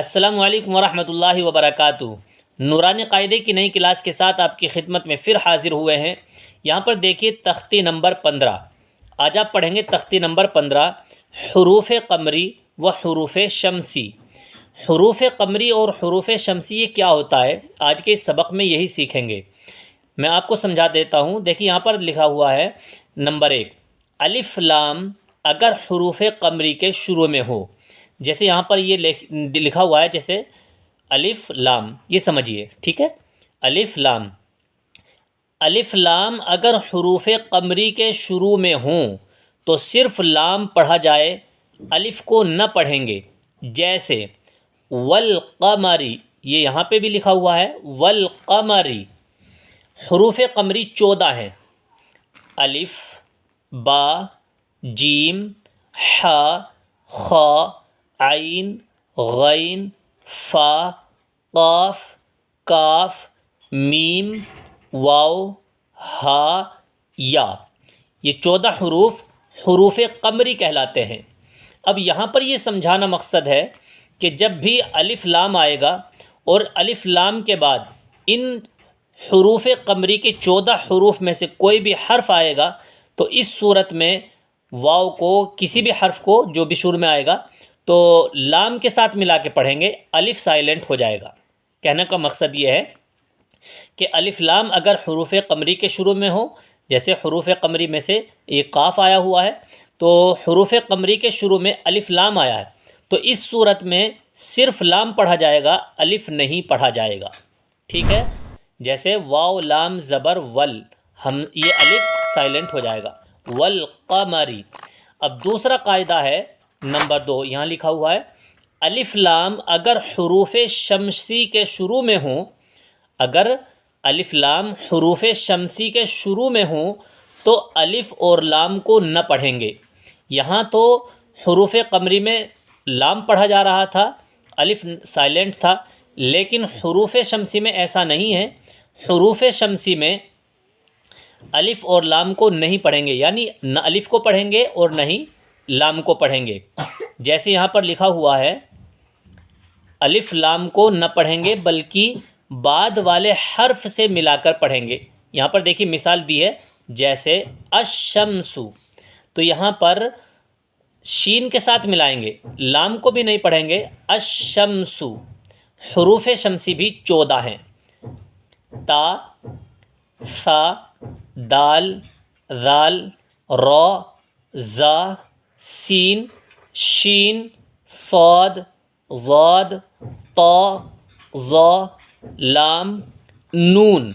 السلام علیکم ورحمۃ اللہ وبرکاتہ۔ نورانی قاعدے کی نئی کلاس کے ساتھ آپ کی خدمت میں پھر حاضر ہوئے ہیں۔ یہاں پر دیکھیے تختی نمبر 15۔ آج آپ پڑھیں گے تختی نمبر 15، حروف قمری و حروف شمسی۔ حروف قمری اور حروف شمسی یہ کیا ہوتا ہے، آج کے اس سبق میں یہی سیکھیں گے۔ میں آپ کو سمجھا دیتا ہوں۔ دیکھیے یہاں پر لکھا ہوا ہے نمبر 1، الف لام اگر حروف قمری کے شروع میں ہو۔ جیسے یہاں پر یہ لکھا ہوا ہے، جیسے الف لام، یہ سمجھیے، ٹھیک ہے۔ الف لام، الف لام اگر حروف قمری کے شروع میں ہوں تو صرف لام پڑھا جائے، الف کو نہ پڑھیں گے۔ جیسے والقمری، یہ یہاں پہ بھی لکھا ہوا ہے والقمری۔ حروف قمری 14 ہیں، الف، با، جیم، ح، خ، عین، غین، فا، قاف، کاف، میم، واو، ہا، یا۔ یہ 14 حروف حروف قمری کہلاتے ہیں۔ اب یہاں پر یہ سمجھانا مقصد ہے کہ جب بھی الف لام آئے گا اور الف لام کے بعد ان حروف قمری کے 14 حروف میں سے کوئی بھی حرف آئے گا تو اس صورت میں واو کو، کسی بھی حرف کو جو بھی شروع میں آئے گا تو لام کے ساتھ ملا کے پڑھیں گے، الف سائلنٹ ہو جائے گا۔ کہنے کا مقصد یہ ہے کہ الف لام اگر حروف قمری کے شروع میں ہو، جیسے حروف قمری میں سے ایک قاف آیا ہوا ہے، تو حروف قمری کے شروع میں الف لام آیا ہے تو اس صورت میں صرف لام پڑھا جائے گا، الف نہیں پڑھا جائے گا، ٹھیک ہے۔ جیسے واو لام زبر ول، ہم یہ الف سائلنٹ ہو جائے گا، والقمری۔ اب دوسرا قاعدہ ہے نمبر 2، یہاں لکھا ہوا ہے الف لام اگر حروف شمسی کے شروع میں ہوں، اگر الف لام حروف شمسی کے شروع میں ہوں تو الف اور لام کو نہ پڑھیں گے۔ یہاں تو حروف قمری میں لام پڑھا جا رہا تھا، الف سائلنٹ تھا، لیکن حروف شمسی میں ایسا نہیں ہے۔ حروف شمسی میں الف اور لام کو نہیں پڑھیں گے، یعنی نہ الف کو پڑھیں گے اور نہ ہی لام کو پڑھیں گے۔ جیسے یہاں پر لکھا ہوا ہے الف لام کو نہ پڑھیں گے بلکہ بعد والے حرف سے ملا کر پڑھیں گے۔ یہاں پر دیکھیے مثال دی ہے، جیسے الشمس، تو یہاں پر شین کے ساتھ ملائیں گے، لام کو بھی نہیں پڑھیں گے، الشمس۔ حروف شمسی بھی 14 ہیں، تا، ثا، دال، ذال، را، زا، سین، شین، صاد، ضاد، طا، ظا، لام، نون۔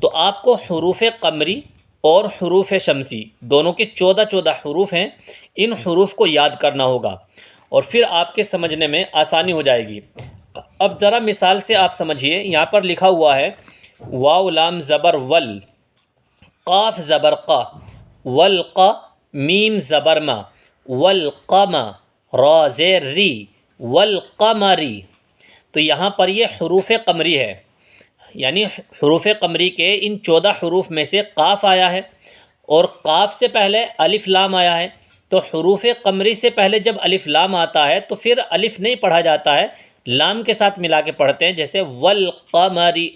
تو آپ کو حروف قمری اور حروف شمسی دونوں کے 14 حروف ہیں، ان حروف کو یاد کرنا ہوگا اور پھر آپ کے سمجھنے میں آسانی ہو جائے گی۔ اب ذرا مثال سے آپ سمجھیے، یہاں پر لکھا ہوا ہے واو لام زبر ول، قاف زبر قا، والقا، میم زبر ما، والقما، را زیر ری، والقمری۔ تو یہاں پر یہ حروف قمری ہے، یعنی حروف قمری کے ان 14 حروف میں سے قاف آیا ہے اور قاف سے پہلے الف لام آیا ہے، تو حروف قمری سے پہلے جب الف لام آتا ہے تو پھر الف نہیں پڑھا جاتا ہے، لام کے ساتھ ملا کے پڑھتے ہیں، جیسے والقمری۔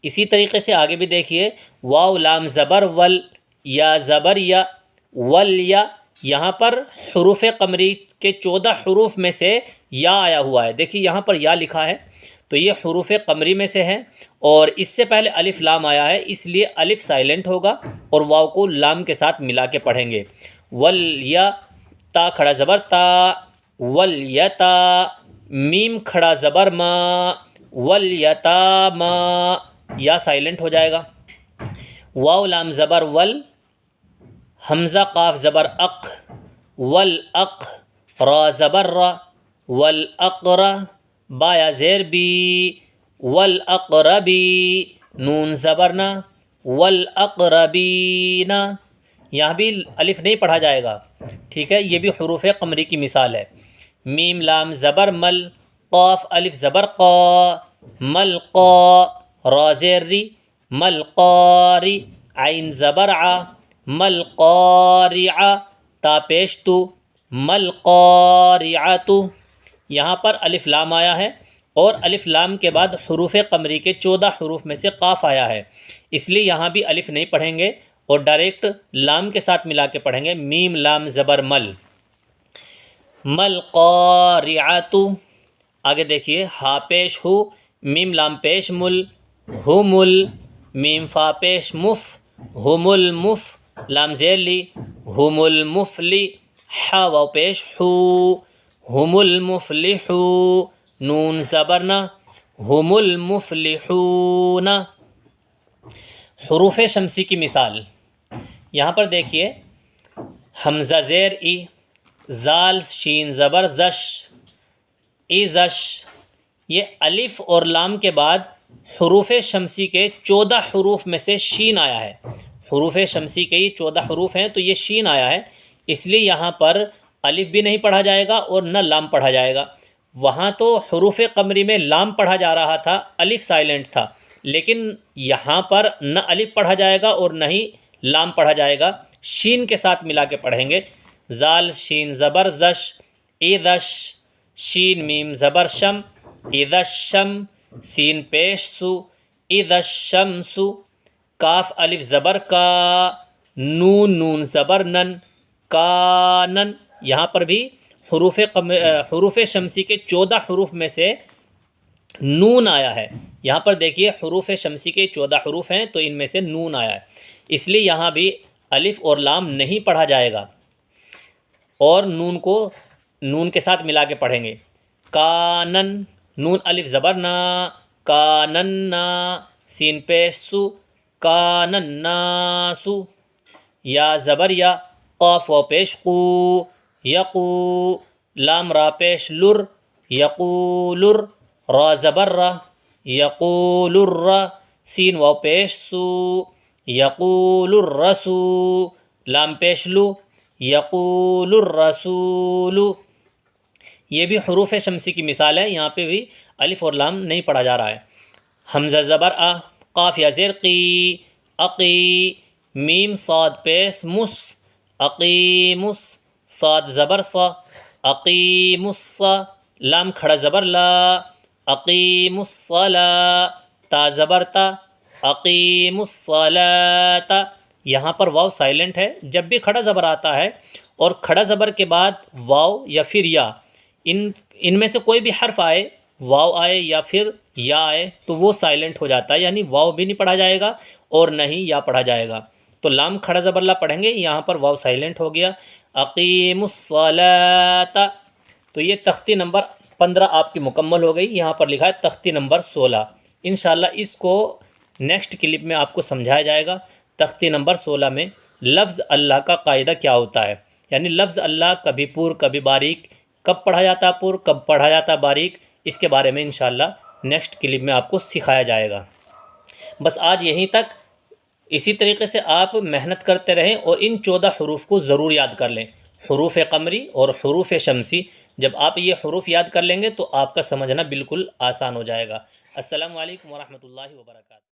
اسی طریقے سے آگے بھی دیکھیے، واو لام زبر ول، یا زبر یا، والیا۔ یہاں پر حروف قمری کے 14 حروف میں سے یا آیا ہوا ہے، دیکھیے یہاں پر یا لکھا ہے تو یہ حروف قمری میں سے ہے اور اس سے پہلے الف لام آیا ہے، اس لیے الف سائلنٹ ہوگا اور واو کو لام کے ساتھ ملا کے پڑھیں گے۔ والیا، تا کھڑا زبر تا، والیتا، میم کھڑا زبر ما، والیتاما، یا سائلنٹ ہو جائے گا۔ واو لام زبر ول، حمزہ قاف زبر اق، والاق، را زبر را، والاقرا، با یا زیر بی، والاقربی، نون زبر نا، والاقربین۔ یہاں بھی الف نہیں پڑھا جائے گا، ٹھیک ہے۔ یہ بھی حروف قمری کی مثال ہے۔ میم لام زبر مل، قاف الف زبر قا، ملقا، را زیر ری، ملقاری، عین زبر ع، ملقارعہ، تا پیش تو، ملقارعۃ۔ یہاں پر الف لام آیا ہے اور الف لام کے بعد حروف قمری کے 14 حروف میں سے قاف آیا ہے، اس لیے یہاں بھی الف نہیں پڑھیں گے اور ڈائریکٹ لام کے ساتھ ملا کے پڑھیں گے، میم لام زبر مل، مل قارعۃ۔ آگے دیکھیے، ہا پیش ہو، میم لام پیش مل، ہم ال، میم فا پیش مف، ہم المف، لام زیر لی، ہم المفلی، حا واو پیش حو، ہم المفلحو، نون زبرنا، ہم المفلحون۔ حروف شمسی کی مثال یہاں پر دیکھیے، حمزہ زیر ای، زال شین زبر زش، ایزش۔ یہ الف اور لام کے بعد حروف شمسی کے 14 حروف میں سے شین آیا ہے، حروف شمسی کے یہ 14 حروف ہیں تو یہ شین آیا ہے، اس لیے یہاں پر الف بھی نہیں پڑھا جائے گا اور نہ لام پڑھا جائے گا۔ وہاں تو حروف قمری میں لام پڑھا جا رہا تھا، الف سائلنٹ تھا، لیکن یہاں پر نہ الف پڑھا جائے گا اور نہ ہی لام پڑھا جائے گا، شین کے ساتھ ملا کے پڑھیں گے، زال شین زبر زش، ایدش، شین میم زبر شم، ایدشم، سین پیش سو، ایدشمسو، کاف الف زبر کا، نون نون زبر نن، کانن۔ یہاں پر بھی حروف شمسی کے 14 حروف میں سے نون آیا ہے، یہاں پر دیکھیے حروف شمسی کے 14 حروف ہیں تو ان میں سے نون آیا ہے، اس لیے یہاں بھی الف اور لام نہیں پڑھا جائے گا اور نون کو نون کے ساتھ ملا کے پڑھیں گے، کانن، نون الف زبر نا، کاننا، سین پیش سو، کانناسو، یا زبر یا، قاف و پیش قو، یقو، لام را پیش لر، یقولر، را زبر را، یقول الر، سین و پیش سو، یقول الرسو، لام پیش لو، یقول الرسول۔ یہ بھی حروف شمسی کی مثال ہے، یہاں پہ بھی الف اور لام نہیں پڑھا جا رہا ہے۔ حمزہ زبر آ، قاف یا زیر قی، اقی، میم صاد پیش مس، اقیمس، صاد زبر صا، اقیم الصا، لام کھڑا زبر لا، اقیم الصلاۃ، تا زبر تا، اقیم الصلاۃ۔ یہاں پر واو سائلنٹ ہے، جب بھی کھڑا زبر آتا ہے اور کھڑا زبر کے بعد واو یا پھر یا، ان میں سے کوئی بھی حرف آئے، واو آئے یا پھر یا آئے تو وہ سائلنٹ ہو جاتا ہے، یعنی واو بھی نہیں پڑھا جائے گا اور نہ ہی یا پڑھا جائے گا۔ تو لام کھڑا زبر لا پڑھیں گے، یہاں پر واو سائلنٹ ہو گیا، اقیم الصلاۃ۔ تو یہ تختی نمبر 15 آپ کی مکمل ہو گئی، یہاں پر لکھا ہے تختی نمبر 16۔ انشاءاللہ اس کو نیکسٹ کلپ میں آپ کو سمجھایا جائے گا۔ تختی نمبر 16 میں لفظ اللہ کا قاعدہ کیا ہوتا ہے، یعنی لفظ اللہ کبھی پور کبھی باریک، کب پڑھا جاتا پور کب پڑھا جاتا باریک، اس کے بارے میں انشاءاللہ نیکسٹ کلپ میں آپ کو سکھایا جائے گا۔ بس آج یہیں تک، اسی طریقے سے آپ محنت کرتے رہیں اور ان 14 حروف کو ضرور یاد کر لیں، حروف قمری اور حروف شمسی۔ جب آپ یہ حروف یاد کر لیں گے تو آپ کا سمجھنا بالکل آسان ہو جائے گا۔ السلام علیکم ورحمۃ اللہ وبرکاتہ۔